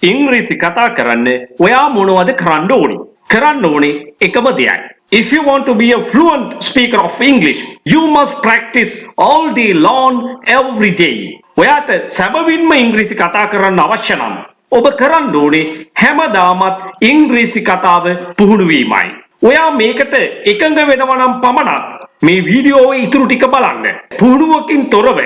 ඉංග්‍රීසි කතා කරන්න ඔයා මොනවද කරන්න ඕනි? කරන්න ඕනේ එකම දෙයයි. If you want to be a fluent speaker of English, you must practice all day long every day. ඔයාට සැබවින්ම ඉංග්‍රීසි කතා කරන්න අවශ්‍ය නම් ඔබ කරන්න ඕනේ හැමදාමත් ඉංග්‍රීසි කතාව පුහුණු වීමයි. ඔයා මේකට එකඟ වෙනවා නම් පමණක් මේ වීඩියෝවේ ඉතුරු ටික බලන්න. පුහුණුවකින් තොරව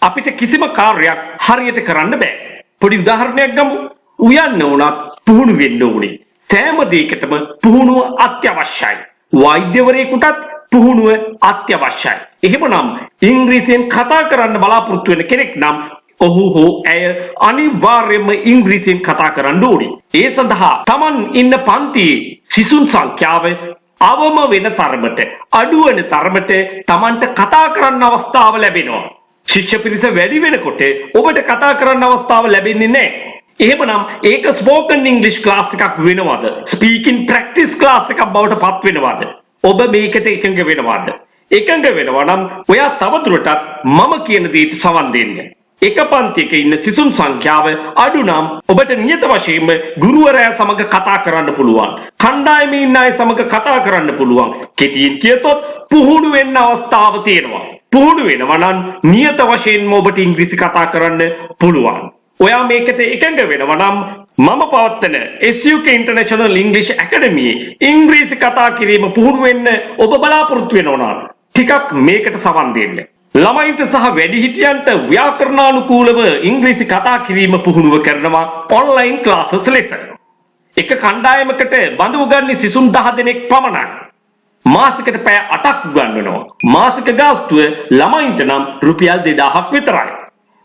අපිට කිසිම කාර්යයක් හරියට කරන්න බෑ. පොඩි උදාහරණයක් ගමු. උයන්න උනත් පුහුණු වෙන්න ඕනේ. සෑම දෙයකටම පුහුණුව අත්‍යවශ්‍යයි. වෛද්‍යවරයෙකුටත් පුහුණුව අත්‍යවශ්‍යයි. එහෙමනම් ඉංග්‍රීසියෙන් කතා කරන්න බලාපොරොත්තු වෙන කෙනෙක් නම් ඔහු හෝ ඇය අනිවාර්යයෙන්ම ඉංග්‍රීසියෙන් කතා කරන්න ඕනේ. ඒ සඳහා Taman ඉන්න පන්තියේ සිසුන් සංඛ්‍යාව අවම වෙන තරමට අඩු වෙන තරමට Tamanට කතා කරන්න අවස්ථාව ලැබෙනවා. ශිෂ්‍ය පිරිස වැඩි වෙනකොට ඔබට කතා කරන්න අවස්ථාව ලැබෙන්නේ නැහැ. එහෙමනම් ඒක ස්පෝකන් ඉංග්ලිෂ් ක්ලාස් එකක් වෙනවද? ස්පීකින් ප්‍රැක්ටිස් ක්ලාස් එකක් බවට පත් වෙනවද? ඔබ මේකට එකඟ වෙනවද? එකඟ වෙනවා නම් ඔයා තවදුරටත් මම කියන දේට සවන් දෙන්න. එක පන්තියක ඉන්න සිසුන් සංඛ්‍යාව අඩු නම් ඔබට නියත වශයෙන්ම ගුරුවරයා සමග කතා කරන්න පුළුවන්. කණ්ඩායමේ ඉන්න අය සමග කතා කරන්න පුළුවන්. කෙටියෙන් කියතොත් පුහුණු වෙන්න අවස්ථාව තියෙනවා. පුහුණු වෙනවා නම් නියත වශයෙන්ම ඔබට ඉංග්‍රීසි කතා කරන්න පුළුවන්. ඔයා මේකට එකඟ වෙනවා නම් මම පවත්වන SUK International English Academy ඉංග්‍රීසි කතා කිරීම පුහුණු වෙන්න ඔබ බලාපොරොත්තු වෙනවා නම් ටිකක් මේකට සවන් දෙන්න. ළමයින්ට සහ වැඩිහිටියන්ට ව්‍යාකරණානුකූලව ඉංග්‍රීසි කතා කිරීම පුහුණුව කරනවා ඔන්ලයින් ක්ලාසස් ලෙස. එක කණ්ඩායමකට බඳු උගන්වන්නේ සිසුන් 10 දෙනෙක් පමණයි. මාසිකට පැය 8ක් උගන්වනවා. මාසික ගාස්තුව ළමයින්ට නම් රුපියල් 2000ක් විතරයි.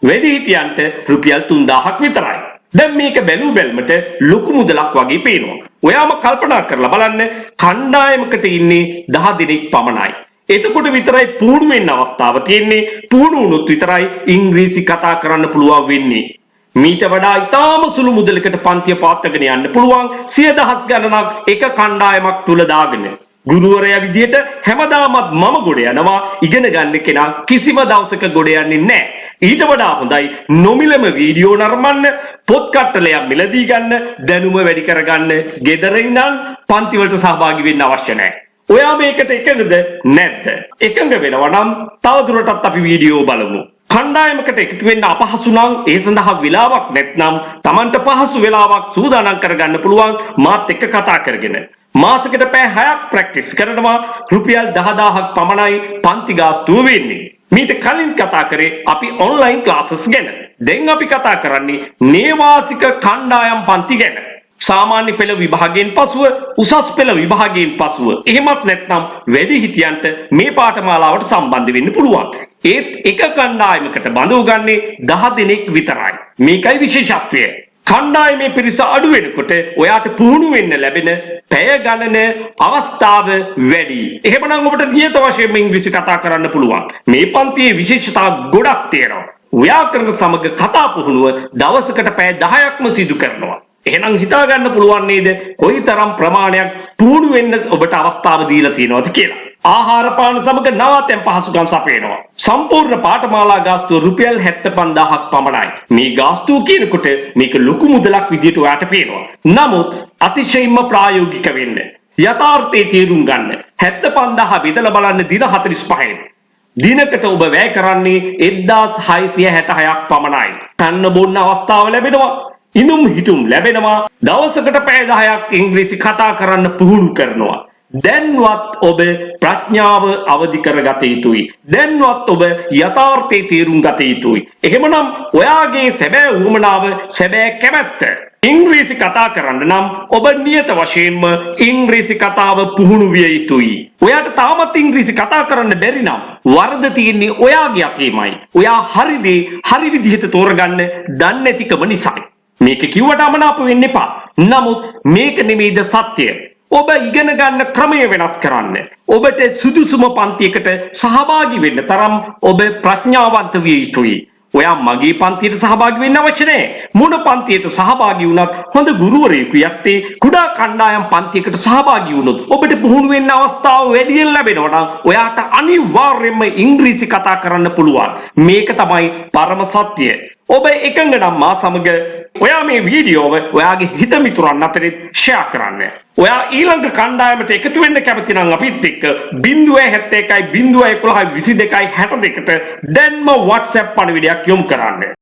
වැඩිහිටියන්ට රුපියල් 3000ක් විතරයි. දැන් මේක බැලු බැලමට ලොකු මුදලක් වගේ පේනවා. ඔයාම කල්පනා කරලා බලන්න කණ්ඩායමකට ඉන්නේ 10 දෙනෙක් පමණයි. එතකොට විතරයි පුහුණු වෙන්න අවස්ථාව තියෙන්නේ. පුහුණු වුණොත් විතරයි ඉංග්‍රීසි කතා කරන්න පුළුවන් වෙන්නේ. මීට වඩා ඉතාම සුළු මුදලකට පන්තිය පවත්වාගෙන යන්න පුළුවන් 100,000 ගණනක් එක කණ්ඩායමක් තුල දාගෙන. ගුරුවරයා විදියට හැමදාමත් මම ගොඩ යනවා. ඉගෙන ගන්න කෙනා කිසිම දවසක ගොඩ යන්නේ නැහැ. ඊට වඩා හොඳයි නොමිලම වීඩියෝ නරඹන්න, පොත් කට්ටලයක් මිලදී ගන්න, දැනුම වැඩි කරගන්න. ගෙදර ඉඳන් පන්ති වලට සහභාගී වෙන්න අවශ්‍ය නැහැ. ඔයා මේකට එකඟද නැද්ද? එකඟ වෙනවා නම් තවදුරටත් අපි වීඩියෝ බලමු. කණ්ඩායමකට එකතු වෙන්න අපහසු නම් ඒ සඳහා වෙලාවක් නැත්නම් Tamanට පහසු වෙලාවක් සූදානම් කරගන්න පුළුවන් මාත් එක්ක කතා කරගෙන. මාසෙකට පැය 6ක් ප්‍රැක්ටිස් කරනවා රුපියල් 10000ක් පමණයි පන්ති ගාස්තුව වෙන්නේ. මීට කලින් කතා කරේ අපි ඔන්ලයින් ක්ලාසස් ගැන. දැන් අපි කතා කරන්නේ නේවාසික කණ්ඩායම් පන්ති ගැන. සාමාන්‍ය පෙළ විභාගයෙන් පසුව උසස් පෙළ විභාගයෙන් පසුව එහෙමත් නැත්නම් වැඩිහිටියන්ට මේ පාඨමාලාවට සම්බන්ධ වෙන්න පුළුවන්. ඒත් එක කණ්ඩායමකට බඳව ගන්නේ 10 දෙනෙක් විතරයි. මේකයි විශේෂත්වය. කණ්ඩායමේ පිරිස අඩු වෙනකොට ඔයාට පුහුණු වෙන්න ලැබෙන පැය ගණන අවස්ථාව වැඩි. එහෙමනම් ඔබට නියත වශයෙන්ම ඉංග්‍රීසි කතා කරන්න පුළුවන්. මේ පන්තියේ විශේෂතා ගොඩක් තියෙනවා. ව්‍යාකරණ සමග කතා පුහුණුව දවසකට පැය 10ක්ම සිදු කරනවා. එහෙනම් හිතා ගන්න පුළුවන් නේද කොයිතරම් ප්‍රමාණයක් පුහුණු වෙන්න ඔබට අවස්ථාව දීලා තියෙනවද කියලා. ආහාර පාන සමග නවාතැන් පහසුකම් සපයනවා. සම්පූර්ණ පාඨමාලා ගාස්තුව රුපියල් 75000ක් පමණයි. මේ ගාස්තුව කියනකොට මේක ලොකු මුදලක් විදියට ඔයාට පේනවා. නමුත් අතිශයින්ම ප්‍රායෝගික වෙන්න. යථාර්ථයේ තේරුම් ගන්න. 75000 බෙදලා බලන්න දින 45න්. දිනකට ඔබ වැය කරන්නේ 1666ක් පමණයි. කන්න බොන්න අවස්ථාව ලැබෙනවා. ඉනුම් හිටුම් ලැබෙනවා. දවසකට පැය 10ක් ඉංග්‍රීසි කතා කරන්න පුහුණු කරනවා. දැන්වත් ඔබ ප්‍රඥාව අවදි කරගත යුතුයි. දැන්වත් ඔබ යථාර්ථයේ තේරුම් ගත යුතුයි. එහෙමනම් ඔයාගේ සැබෑ උවමනාව, සැබෑ කැමැත්ත ඉංග්‍රීසි කතා කරන්න නම් ඔබ නියත වශයෙන්ම ඉංග්‍රීසි කතාව පුහුණු විය යුතුයි. ඔයාට තාමත් ඉංග්‍රීසි කතා කරන්න බැරි නම් වරද තියෙන්නේ ඔයාගේ අතේමයි. ඔයා හරි දේ හරි විදිහට තෝරගන්න දන්නේ නැතිකම නිසායි. මේක කිව්වට අමනාප වෙන්න එපා. නමුත් මේක නෙමෙයිද සත්‍යය. ඔබ ඉගෙන ගන්න ක්‍රමය වෙනස් කරන්න. ඔබට සුදුසුම පන්තියකට සහභාගී වෙන්න තරම් ඔබ ප්‍රඥාවන්ත විය යුතුයි. ඔයා මගේ පන්තියට සහභාගී වෙන්න අවශ්‍ය නැහැ. මොන පන්තියට සහභාගී වුණත් හොඳ ගුරුවරයෙකු යත්තේ කුඩා කණ්ඩායම් පන්තියකට සහභාගී වුණොත් ඔබට පුහුණු වෙන්න අවස්ථාව වැඩියෙන් ලැබෙනවා නම් ඔයාට අනිවාර්යයෙන්ම ඉංග්‍රීසි කතා කරන්න පුළුවන්. මේක තමයි පරම සත්‍යය. ඔබ එකඟ නම් මා සමග ඔයා මේ වීඩියෝව ඔයාගේ හිත මිතුරන් අතරේ ෂෙයා කරන්න. ඔයා ඊළඟ කණ්ඩායමට එකතු වෙන්න කැමති නම් අපිත් එක්ක 071 011 22 62ට දැන්ම WhatsApp පණිවිඩයක් යොමු කරන්න.